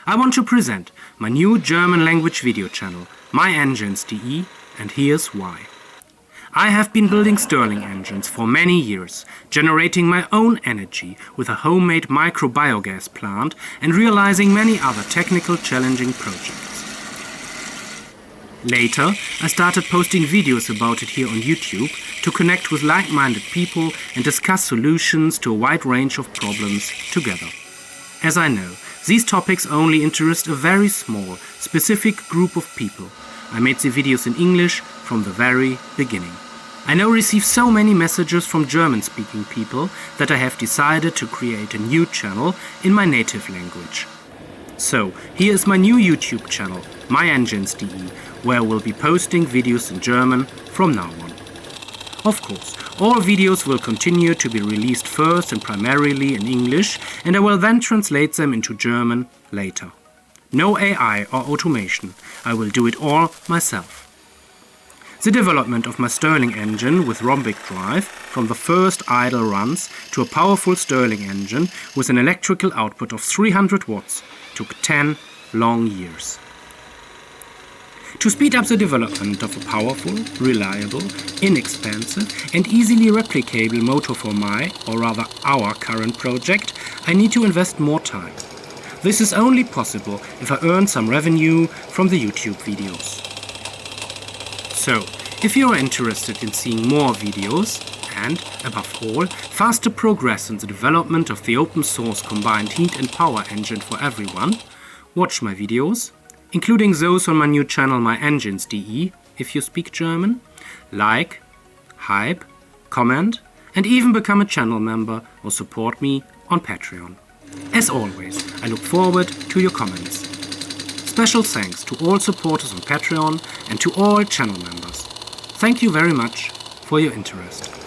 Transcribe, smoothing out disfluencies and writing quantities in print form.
I want to present my new German language video channel, myengines.de, and here's why. I have been building Stirling engines for many years, generating my own energy with a homemade micro-biogas plant and realizing many other technical challenging projects. Later, I started posting videos about it here on YouTube to connect with like-minded people and discuss solutions to a wide range of problems together. As I know, these topics only interest a very small, specific group of people. I made the videos in English from the very beginning. I now receive so many messages from German-speaking people that I have decided to create a new channel in my native language. So, here is my new YouTube channel, myengines.de, where I will be posting videos in German from now on. Of course, all videos will continue to be released first and primarily in English, and I will then translate them into German later. No AI or automation, I will do it all myself. The development of my Stirling engine with rhombic drive, from the first idle runs to a powerful Stirling engine with an electrical output of 300 watts, took 10 long years. To speed up the development of a powerful, reliable, inexpensive and easily replicable motor for my, or rather our current project, I need to invest more time. This is only possible if I earn some revenue from the YouTube videos. So, if you are interested in seeing more videos and, above all, faster progress in the development of the open source combined heat and power engine for everyone, watch my videos, including those on my new channel myengines.de if you speak German, like, hype, comment, and even become a channel member or support me on Patreon. As always, I look forward to your comments. Special thanks to all supporters on Patreon and to all channel members. Thank you very much for your interest.